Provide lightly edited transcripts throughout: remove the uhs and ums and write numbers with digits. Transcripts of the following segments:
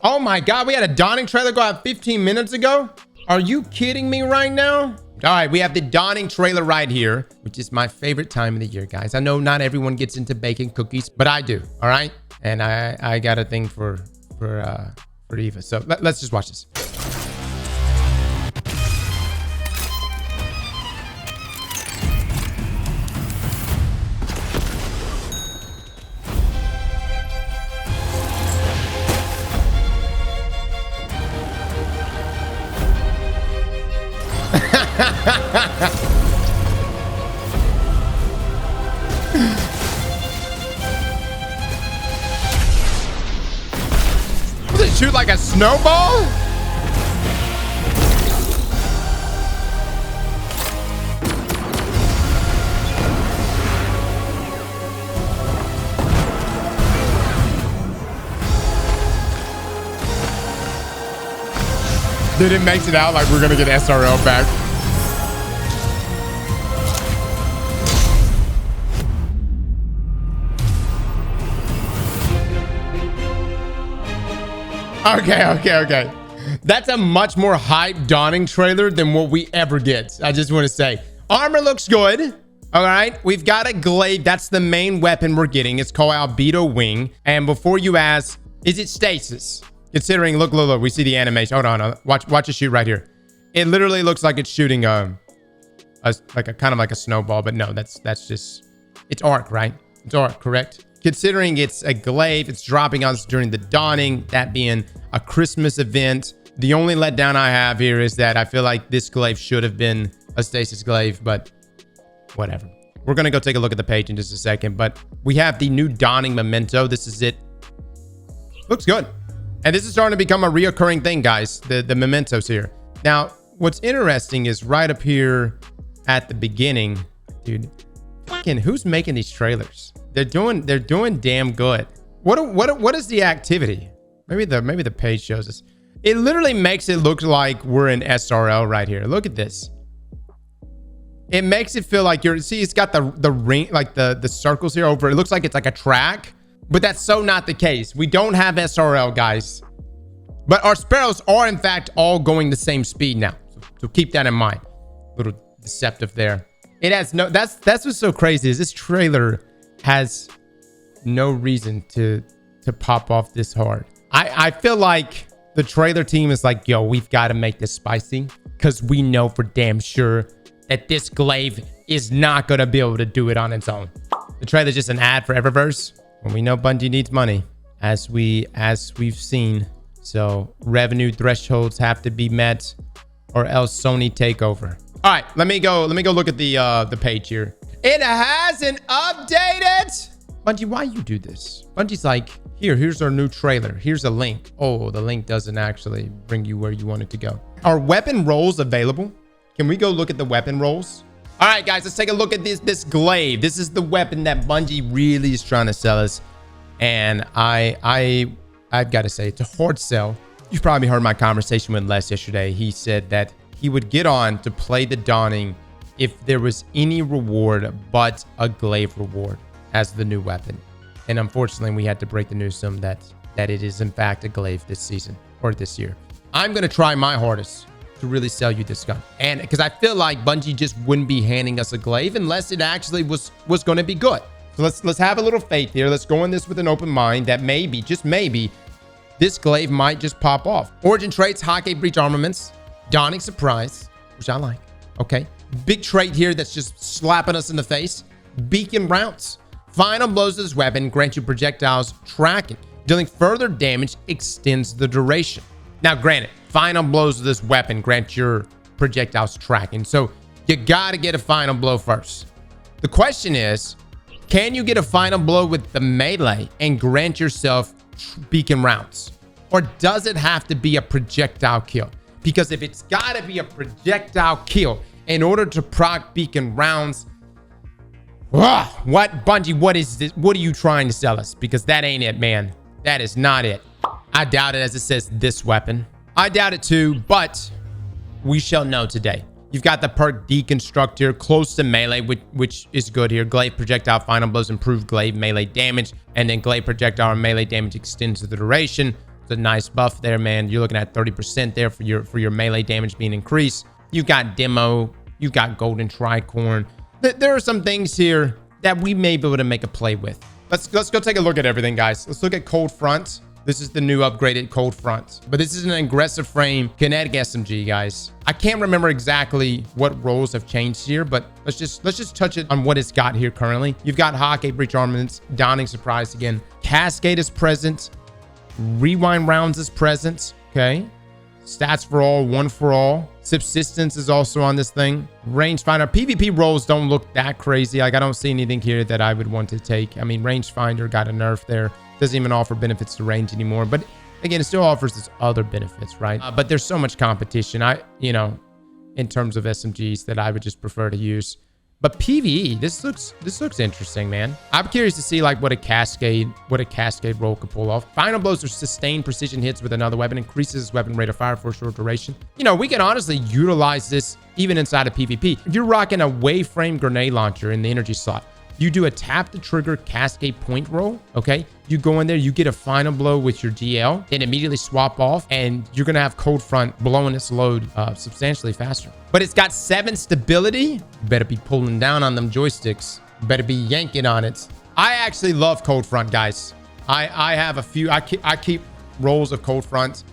Oh my God, we had a dawning trailer go out 15 minutes ago? Are you kidding me right now? All right, we have the dawning trailer right here, which is my favorite time of the year, guys. I know not everyone gets into baking cookies, but I do, all right? And I got a thing for Eva. So let's just watch this. Does it shoot like a snowball? Dude, it makes it out like we're gonna get SRL back. Okay. That's a much more hype dawning trailer than what we ever get. I just want to say. Armor looks good. All right. We've got a glaive. That's the main weapon we're getting. It's called Albedo Wing. And before you ask, is it stasis? Considering, look, we see the animation. Hold on. Watch it shoot right here. It literally looks like it's shooting kind of like a snowball. But no, that's just, it's arc, right? It's arc, correct? Considering it's a glaive, it's dropping us during the dawning, that being a Christmas event. The only letdown I have here is that I feel like this glaive should have been a stasis glaive, but whatever. We're going to go take a look at the page in just a second, but we have the new dawning memento. This is it. Looks good. And this is starting to become a reoccurring thing, guys, the mementos here. Now, what's interesting is right up here at the beginning, dude, fucking who's making these trailers? They're doing damn good. What is the activity? Maybe the page shows us. It literally makes it look like we're in SRL right here. Look at this. It makes it feel like see, it's got the ring, like the circles here over. It looks like it's like a track, but that's so not the case. We don't have SRL, guys. But our sparrows are in fact all going the same speed now. So keep that in mind. A little deceptive there. It has no, that's what's so crazy is this trailer has no reason to pop off this hard. I feel like the trailer team is like, yo, we've got to make this spicy because we know for damn sure that this glaive is not going to be able to do it on its own. The trailer's just an ad for Eververse when we know Bungie needs money, as we've seen. So revenue thresholds have to be met or else Sony take over. All right, let me go look at the page here. It hasn't updated. Bungie, why you do this? Bungie's like, here's our new trailer. Here's a link. Oh, the link doesn't actually bring you where you want it to go. Are weapon rolls available? Can we go look at the weapon rolls? All right, guys, let's take a look at this glaive. This is the weapon that Bungie really is trying to sell us. And I've got to say, it's a hard sell. You've probably heard my conversation with Les yesterday. He said that he would get on to play the Dawning if there was any reward but a glaive reward as the new weapon. And unfortunately, we had to break the news to him that it is in fact a glaive this season or this year. I'm going to try my hardest to really sell you this gun. And because I feel like Bungie just wouldn't be handing us a glaive unless it actually was going to be good. So let's have a little faith here. Let's go in this with an open mind that maybe, just maybe, this glaive might just pop off. Origin traits, Hake Breach armaments, Dawning Surprise, which I like. Okay. Big trait here that's just slapping us in the face. Beacon Rounds. Final blows of this weapon grant you projectiles tracking. Dealing further damage extends the duration. Now, granted, final blows of this weapon grant your projectiles tracking. So you got to get a final blow first. The question is, can you get a final blow with the melee and grant yourself beacon rounds? Or does it have to be a projectile kill? Because if it's got to be a projectile kill in order to proc beacon rounds, what, Bungie, what is this? What are you trying to sell us? Because that ain't it, man. That is not it. I doubt it, as it says this weapon. I doubt it too, but we shall know today. You've got the perk Deconstruct here, close to melee, which is good here. Glaive projectile final blows improve glaive melee damage, and then glaive projectile and melee damage extends to the duration. a nice buff there, man. You're looking at 30% there for your melee damage being increased. You've got Demo. You've got Golden Tricorn. There are some things here that we may be able to make a play with. Let's go take a look at everything, guys. Let's look at Cold Front. This is the new upgraded Cold Front, but this is an aggressive frame kinetic SMG, guys. I can't remember exactly what roles have changed here, but let's just touch it on what it's got here currently. You've got Hawk, 8 Breach Armaments, Dawning Surprise again. Cascade is present. Rewind Rounds is present. Okay. Stats for all, 1 for all. Subsistence is also on this thing. Rangefinder. PvP roles don't look that crazy. Like, I don't see anything here that I would want to take. I mean, Rangefinder got a nerf there. Doesn't even offer benefits to range anymore. But again, it still offers its other benefits, right? But there's so much competition, in terms of SMGs that I would just prefer to use. But PvE, this looks interesting, man. I'm curious to see like what a cascade role could pull off. Final blows are sustained precision hits with another weapon, increases weapon rate of fire for a short duration. We can honestly utilize this even inside of PvP. If you're rocking a waveframe grenade launcher in the energy slot, you do a tap the trigger cascade point roll. Okay, you go in there, you get a final blow with your GL, and immediately swap off, and you're gonna have Cold Front blowing its load substantially faster. But it's got 7 stability. You better be pulling down on them joysticks. You better be yanking on it. I actually love Cold Front, guys. I have a few. I keep rolls of Cold Front.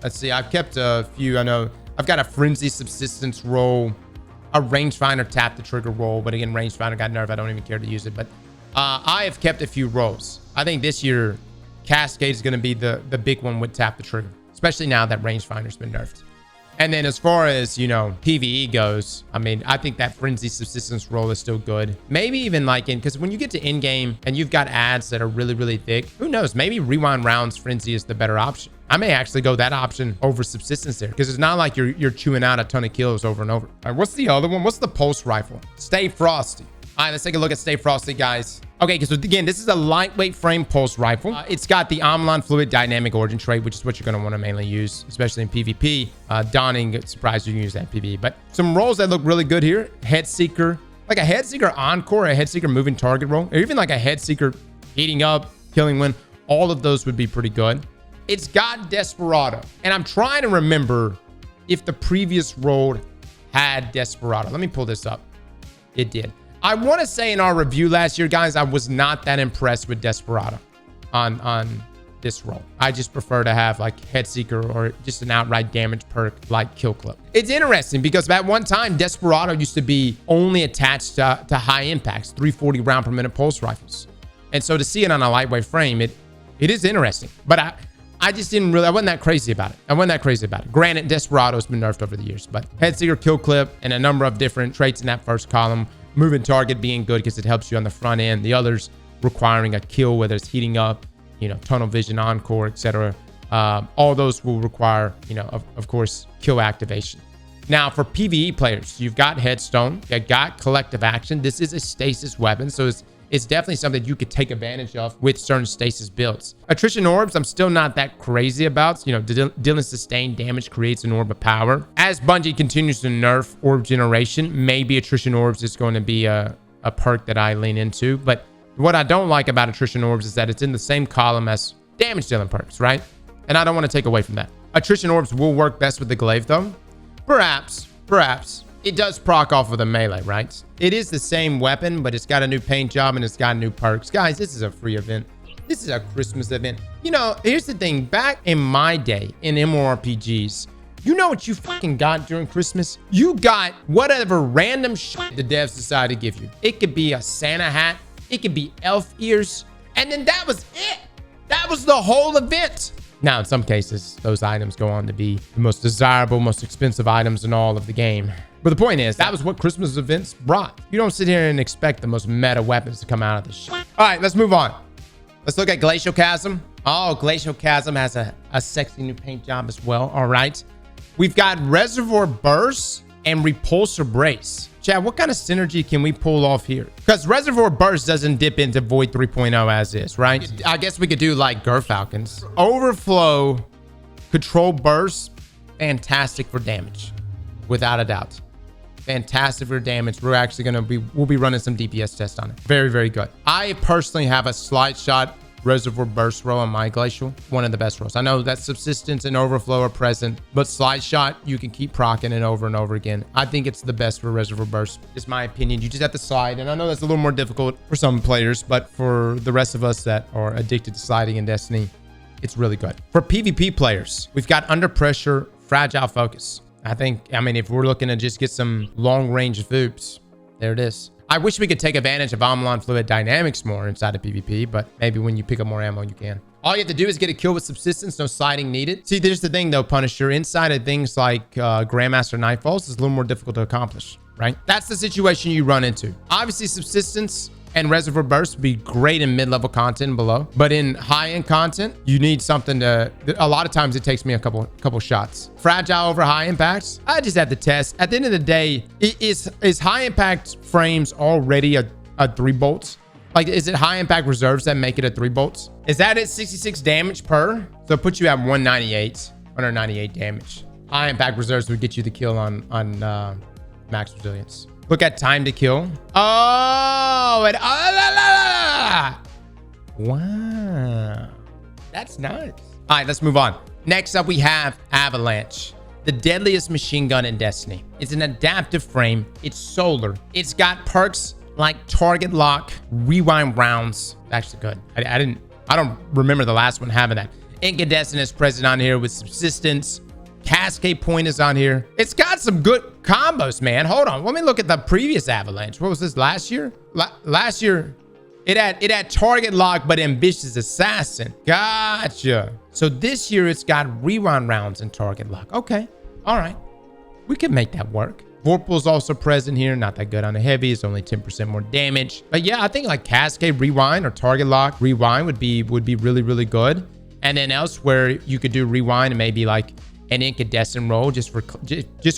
Let's see. I've kept a few. I know I've got a Frenzy Subsistence roll, a Rangefinder tap the trigger roll, but again, Rangefinder got nerfed. I don't even care to use it. But I have kept a few rolls. I think this year Cascade is going to be the big one with tap the trigger, especially now that Rangefinder's been nerfed. And then as far as, PvE goes, I mean, I think that Frenzy Subsistence roll is still good. Maybe even because when you get to in-game and you've got ads that are really, really thick, who knows? Maybe Rewind Rounds Frenzy is the better option. I may actually go that option over Subsistence there, because it's not like you're chewing out a ton of kills over and over. All right, what's the other one? What's the Pulse Rifle? Stay Frosty. All right, let's take a look at Stay Frosty, guys. Okay, because again, this is a lightweight frame pulse rifle. It's got the Omlon Fluid Dynamic Origin trait, which is what you're going to want to mainly use, especially in PvP. Dawning, surprised you can use that in PvE. But some rolls that look really good here. Head Seeker, like a Head Seeker Encore, a Head Seeker Moving Target roll, or even like a Head Seeker Heating Up, Killing Wind. All of those would be pretty good. It's got Desperado, and I'm trying to remember if the previous roll had Desperado. Let me pull this up. It did. I want to say in our review last year, guys, I was not that impressed with Desperado on this roll. I just prefer to have like Head Seeker or just an outright damage perk like Kill Clip. It's interesting because at one time, Desperado used to be only attached to high impacts, 340 round per minute pulse rifles. And so to see it on a lightweight frame, it is interesting. But I just I wasn't that crazy about it. Granted, Desperado's been nerfed over the years, but Head Seeker, Kill Clip, and a number of different traits in that first column. Moving Target being good because it helps you on the front end. The others requiring a kill, whether it's Heating Up, Tunnel Vision, Encore, etc. All those will require, of course, kill activation. Now, for PvE players, you've got Headstone, you've got Collective Action. This is a stasis weapon, so it's definitely something you could take advantage of with certain stasis builds. Attrition Orbs, I'm still not that crazy about. Dealing sustained damage creates an orb of power. As Bungie continues to nerf orb generation, maybe Attrition Orbs is going to be a perk that I lean into. But what I don't like about Attrition Orbs is that it's in the same column as damage dealing perks, right? And I don't want to take away from that. Attrition Orbs will work best with the Glaive, though. Perhaps. It does proc off of the melee, right? It is the same weapon, but it's got a new paint job and it's got new perks. Guys, this is a free event. This is a Christmas event. Here's the thing. Back in my day in MMORPGs, you know what you fucking got during Christmas? You got whatever random shit the devs decided to give you. It could be a Santa hat. It could be elf ears. And then that was it. That was the whole event. Now, in some cases, those items go on to be the most desirable, most expensive items in all of the game. But the point is, that was what Christmas events brought. You don't sit here and expect the most meta weapons to come out of this shit. All right, let's move on. Let's look at Glacioclasm. Oh, Glacioclasm has a sexy new paint job as well. All right. We've got Reservoir Burst and Repulsor Brace. Chad, what kind of synergy can we pull off here? Because Reservoir Burst doesn't dip into Void 3.0 as is, right? I guess we could do like Gerfalcons. Overflow, Control Burst, fantastic for damage. Without a doubt. Fantastic for damage. We're actually we'll be running some DPS tests on it. Very, very good. I personally have a Slide Shot Reservoir Burst roll on my Glacial. One of the best rolls. I know that Subsistence and Overflow are present, but Slide Shot, you can keep procking it over and over again. I think it's the best for Reservoir Burst. It's my opinion. You just have to slide, and I know that's a little more difficult for some players, but for the rest of us that are addicted to sliding in Destiny, it's really good. For PvP players, we've got Under Pressure, Fragile Focus. I mean, if we're looking to just get some long-range Voops, there it is. I wish we could take advantage of Amalan Fluid Dynamics more inside of PvP, but maybe when you pick up more ammo, you can. All you have to do is get a kill with Subsistence, no sliding needed. See, there's the thing though, Punisher. Inside of things like Grandmaster Nightfalls is a little more difficult to accomplish, right? That's the situation you run into. Obviously, Subsistence and Reservoir Burst would be great in mid-level content and below, but in high-end content, you need something to... A lot of times, it takes me a couple shots. Fragile over high impacts, I just have to test. At the end of the day, is high impact frames already a 3 bolts? Like, is it high impact reserves that make it a 3 bolts? Is that at 66 damage per? So it puts you at 198 damage. High impact reserves would get you the kill on max resilience. Look at time to kill. Oh, and wow. That's nice. All right, let's move on. Next up, we have Avalanche, the deadliest machine gun in Destiny. It's an adaptive frame. It's solar. It's got perks like target lock, rewind rounds. Actually good. I don't remember the last one having that. Incandescent is present on here with Subsistence. Cascade Point is on here. It's got some good combos, man. Hold on. Let me look at the previous Avalanche. What was this, last year? Last year, it had Target Lock, but Ambitious Assassin. Gotcha. So this year, it's got Rewind Rounds and Target Lock. Okay. All right. We can make that work. Vorpal's also present here. Not that good on the heavy. It's only 10% more damage. But yeah, I think like Cascade Rewind or Target Lock Rewind would be really, really good. And then elsewhere, you could do Rewind and maybe like an incandescent roll just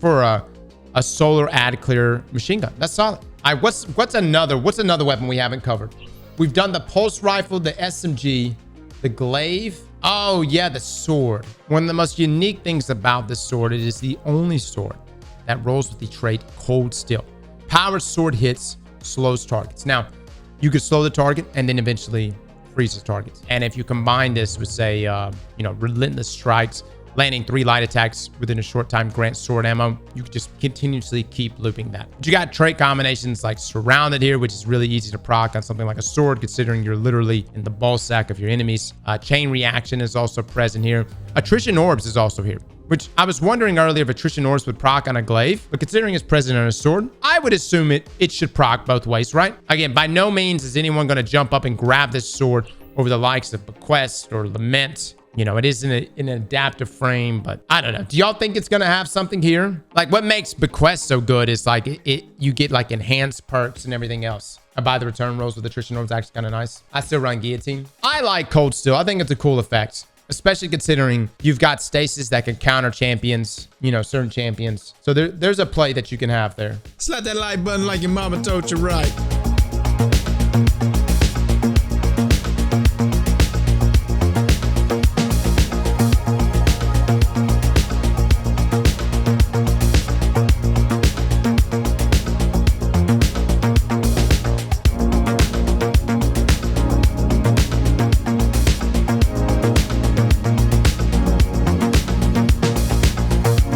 for a solar ad clear machine gun. That's solid. All right, what's another weapon we haven't covered? We've done the pulse rifle, the SMG, the glaive. Oh yeah, the sword. One of the most unique things about this sword, it is the only sword that rolls with the trait Cold Steel. Powered sword hits, slows targets. Now, you could slow the target and then eventually freezes targets. And if you combine this with say, Relentless Strikes, landing 3 light attacks within a short time, grant sword ammo, you can just continuously keep looping that. But you got trait combinations like Surrounded here, which is really easy to proc on something like a sword, considering you're literally in the ball sack of your enemies. Chain Reaction is also present here. Attrition Orbs is also here, which I was wondering earlier if Attrition Orbs would proc on a glaive, but considering it's present on a sword, I would assume it should proc both ways, right? Again, by no means is anyone going to jump up and grab this sword over the likes of Bequest or Lament. You know, it is an adaptive frame, but I don't know. Do y'all think it's going to have something here? Like, what makes Bequest so good is like you get like enhanced perks and everything else. I buy the return rolls with Attrition Orbs, actually kind of nice. I still run Guillotine. I like Cold Steel. I think it's a cool effect, especially considering you've got stasis that can counter champions, certain champions. So there's a play that you can have there. Slap that like button like your mama told you right.